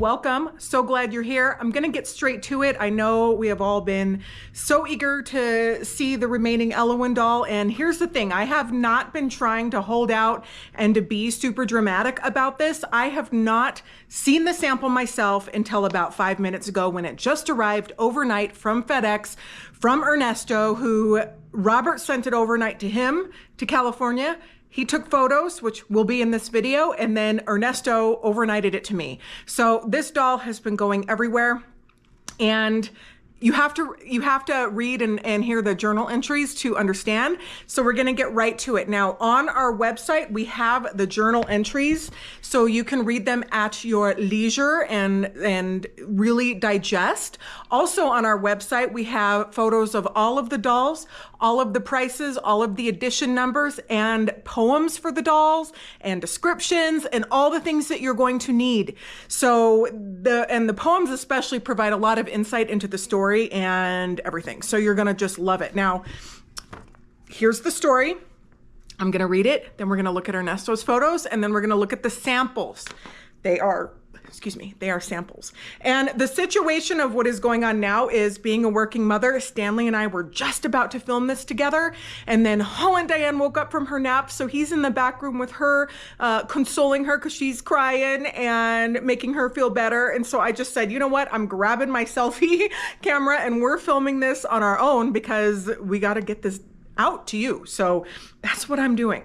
welcome. So glad you're here. I'm gonna get straight to it. I know we have all been so eager to see the remaining Ellowyne doll, and here's the thing. I have not been trying to hold out and to be super dramatic about this. I have not seen the sample myself until about 5 minutes ago when it just arrived overnight from FedEx from Ernesto, who Robert sent it overnight to him to California. He took photos, which will be in this video, and then Ernesto overnighted it to me. So this doll has been going everywhere, and you have to read and hear the journal entries to understand. So we're gonna get right to it. Now on our website, we have the journal entries, so you can read them at your leisure and really digest. Also on our website, we have photos of all of the dolls, all of the prices, all of the edition numbers, and poems for the dolls, and descriptions, and all the things that you're going to need. So the poems especially provide a lot of insight into the story and everything. So you're gonna just love it. Now, here's the story. I'm gonna read it, then we're gonna look at Ernesto's photos, and then we're gonna look at the samples. They are samples. And the situation of what is going on now is, being a working mother, Stanley and I were just about to film this together, and then Holland Diane woke up from her nap, so he's in the back room with her, consoling her because she's crying and making her feel better. And so I just said, you know what, I'm grabbing my selfie camera and we're filming this on our own because we got to get this out to you. So that's what I'm doing.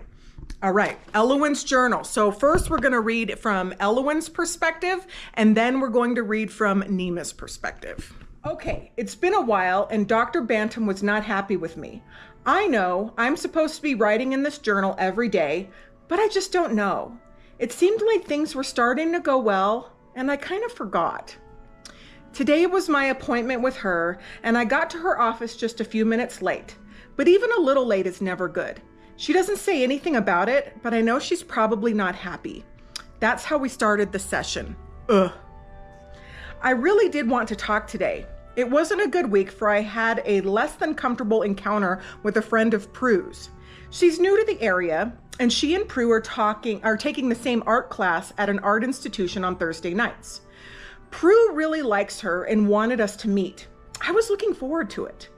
All right, Ellowyne's journal. So first we're gonna read from Ellowyne's perspective, and then we're going to read from Nima's perspective. Okay, it's been a while and Dr. Bantam was not happy with me. I know I'm supposed to be writing in this journal every day, but I just don't know. It seemed like things were starting to go well, and I kind of forgot. Today was my appointment with her, and I got to her office just a few minutes late, but even a little late is never good. She doesn't say anything about it, but I know she's probably not happy. That's how we started the session. Ugh. I really did want to talk today. It wasn't a good week, for I had a less than comfortable encounter with a friend of Prue's. She's new to the area, and she and Prue are taking the same art class at an art institution on Thursday nights. Prue really likes her and wanted us to meet. I was looking forward to it.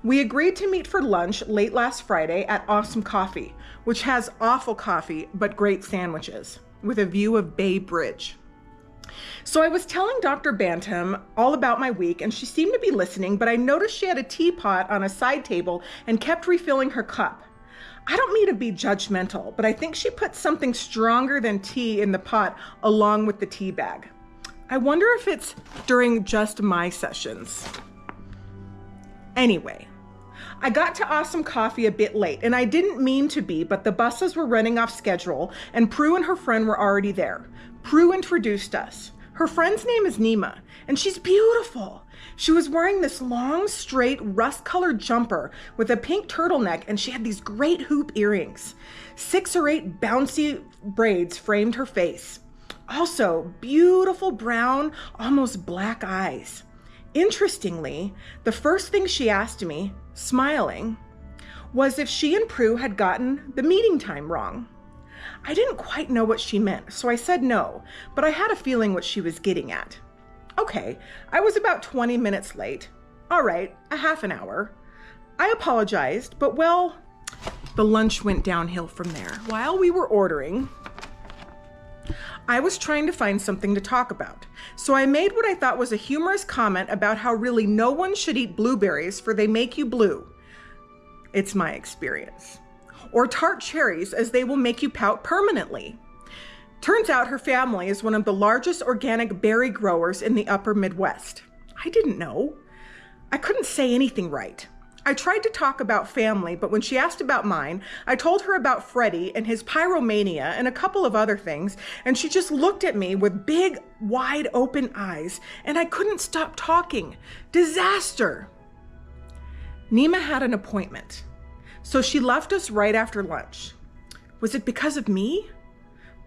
We agreed to meet for lunch late last Friday at Awesome Coffee, which has awful coffee but great sandwiches, with a view of Bay Bridge. So I was telling Dr. Bantam all about my week, and she seemed to be listening, but I noticed she had a teapot on a side table and kept refilling her cup. I don't mean to be judgmental, but I think she put something stronger than tea in the pot along with the tea bag. I wonder if it's during just my sessions. Anyway, I got to Awesome Coffee a bit late, and I didn't mean to be, but the buses were running off schedule, and Prue and her friend were already there. Prue introduced us. Her friend's name is Nima, and she's beautiful. She was wearing this long, straight, rust-colored jumper with a pink turtleneck, and she had these great hoop earrings. 6 or 8 bouncy braids framed her face. Also, beautiful brown, almost black eyes. Interestingly, the first thing she asked me, smiling, was if she and Prue had gotten the meeting time wrong. I didn't quite know what she meant, so I said no, but I had a feeling what she was getting at. Okay, I was about 20 minutes late. All right, a half an hour. I apologized, but well, the lunch went downhill from there. While we were ordering, I was trying to find something to talk about, so I made what I thought was a humorous comment about how really no one should eat blueberries, for they make you blue. It's my experience. Or tart cherries, as they will make you pout permanently. Turns out her family is one of the largest organic berry growers in the upper Midwest. I didn't know. I couldn't say anything right. I tried to talk about family, but when she asked about mine, I told her about Freddie and his pyromania and a couple of other things, and she just looked at me with big, wide open eyes, and I couldn't stop talking. Disaster! Nima had an appointment, so she left us right after lunch. Was it because of me?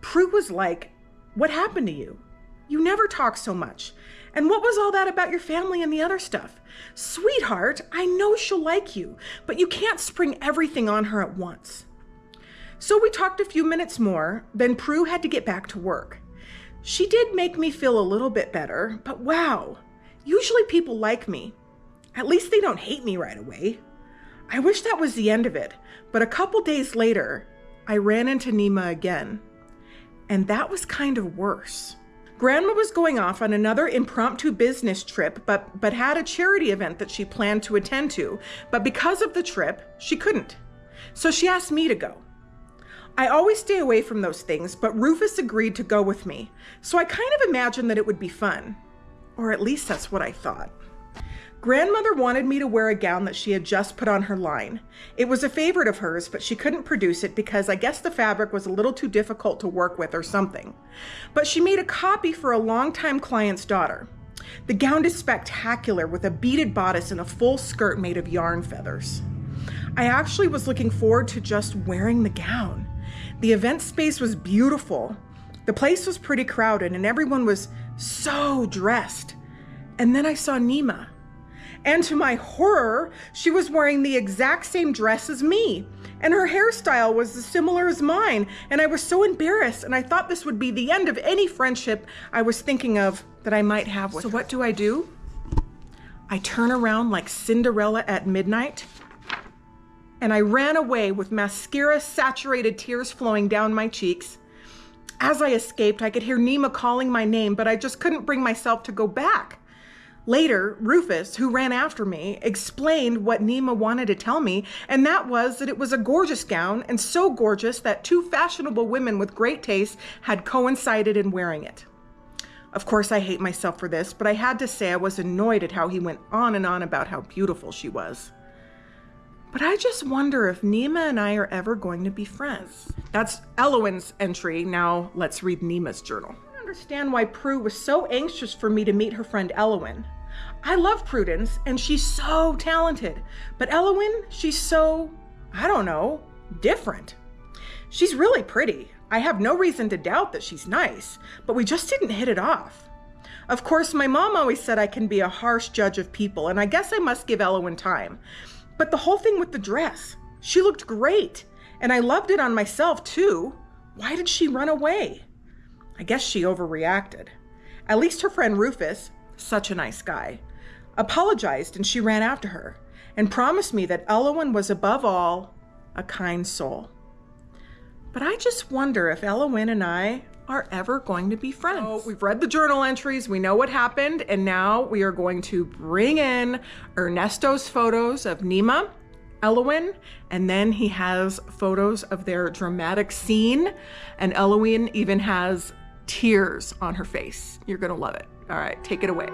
Prue was like, "What happened to you? You never talk so much. And what was all that about your family and the other stuff? Sweetheart, I know she'll like you, but you can't spring everything on her at once." So we talked a few minutes more, then Prue had to get back to work. She did make me feel a little bit better, but wow, usually people like me. At least they don't hate me right away. I wish that was the end of it, but a couple days later, I ran into Nima again, and that was kind of worse. Grandma was going off on another impromptu business trip, but had a charity event that she planned to attend to, but because of the trip, she couldn't. So she asked me to go. I always stay away from those things, but Rufus agreed to go with me, so I kind of imagined that it would be fun. Or at least that's what I thought. Grandmother wanted me to wear a gown that she had just put on her line. It was a favorite of hers, but she couldn't produce it because I guess the fabric was a little too difficult to work with or something. But she made a copy for a longtime client's daughter. The gown is spectacular with a beaded bodice and a full skirt made of yarn feathers. I actually was looking forward to just wearing the gown. The event space was beautiful. The place was pretty crowded and everyone was so dressed. And then I saw Nima. And to my horror, she was wearing the exact same dress as me. And her hairstyle was as similar as mine. And I was so embarrassed. And I thought this would be the end of any friendship I was thinking of that I might have with her. So what do? I turn around like Cinderella at midnight. And I ran away with mascara-saturated tears flowing down my cheeks. As I escaped, I could hear Nima calling my name, but I just couldn't bring myself to go back. Later, Rufus, who ran after me, explained what Nima wanted to tell me, and that was that it was a gorgeous gown, and so gorgeous that two fashionable women with great taste had coincided in wearing it. Of course, I hate myself for this, but I had to say I was annoyed at how he went on and on about how beautiful she was. But I just wonder if Nima and I are ever going to be friends. That's Ellowyne's entry. Now let's read Nima's journal. I don't understand why Prue was so anxious for me to meet her friend Ellowyne. I love Prudence, and she's so talented. But Ellowyne, she's so, I don't know, different. She's really pretty. I have no reason to doubt that she's nice, but we just didn't hit it off. Of course, my mom always said I can be a harsh judge of people, and I guess I must give Ellowyne time. But the whole thing with the dress, she looked great, and I loved it on myself too. Why did she run away? I guess she overreacted. At least her friend Rufus, such a nice guy, apologized, and she ran after her and promised me that Ellowyne was above all a kind soul. But I just wonder if Ellowyne and I are ever going to be friends. So we've read the journal entries, we know what happened, and now we are going to bring in Ernesto's photos of Nima, Ellowyne, and then he has photos of their dramatic scene, and Ellowyne even has tears on her face. You're gonna love it. All right, take it away.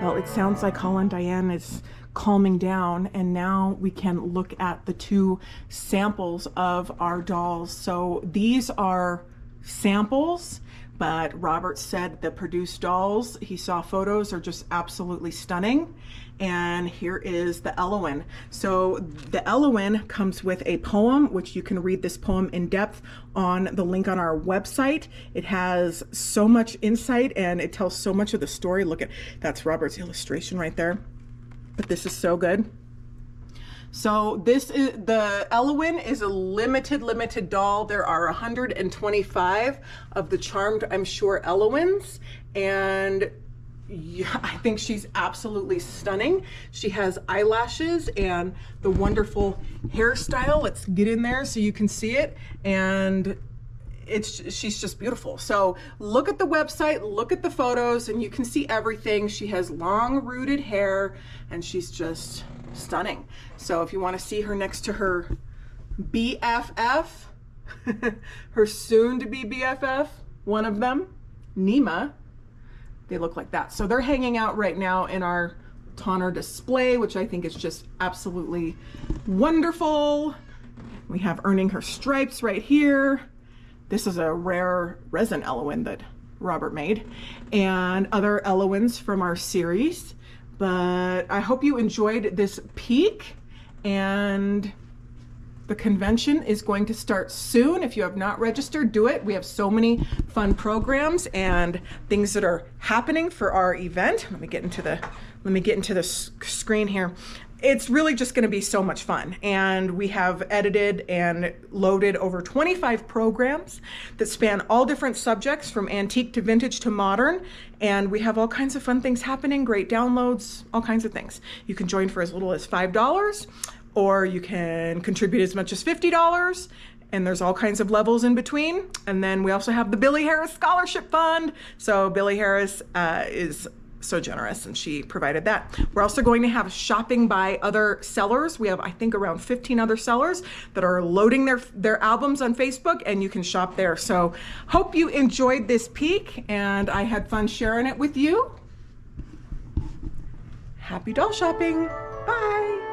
Well, it sounds like Holland Diane is calming down, and now we can look at the two samples of our dolls. So these are samples, but Robert said the produced dolls, he saw photos, are just absolutely stunning. And here is the Ellowyne. So the Ellowyne comes with a poem, which you can read this poem in depth on the link on our website. It has so much insight and it tells so much of the story. Look at, that's Robert's illustration right there. But this is so good. So this is, the Ellowyne is a limited doll. There are 125 of the Charmed, I'm sure, Ellowynes, and yeah, I think she's absolutely stunning. She has eyelashes and the wonderful hairstyle. Let's get in there so you can see it, and she's just beautiful. So look at the website, look at the photos, and you can see everything. She has long rooted hair and she's just stunning. So if you want to see her next to her BFF, her soon-to-be BFF, one of them, Nima, they look like that. So they're hanging out right now in our Tonner display, which I think is just absolutely wonderful. We have Earning Her Stripes right here. This is a rare resin Ellowyne that Robert made, and other Ellowynes from our series. But I hope you enjoyed this peek, and The convention is going to start soon. If you have not registered, do it. We have so many fun programs and things that are happening for our event. Let me get into the screen here. It's really just going to be so much fun. And we have edited and loaded over 25 programs that span all different subjects from antique to vintage to modern. And we have all kinds of fun things happening, great downloads, all kinds of things. You can join for as little as $5, or you can contribute as much as $50. And there's all kinds of levels in between. And then we also have the Billy Harris Scholarship Fund. So Billy Harris is so generous, and she provided that. We're also going to have shopping by other sellers. We have, I think, around 15 other sellers that are loading their albums on Facebook, and you can shop there. So hope you enjoyed this peek, and I had fun sharing it with you. Happy doll shopping. Bye.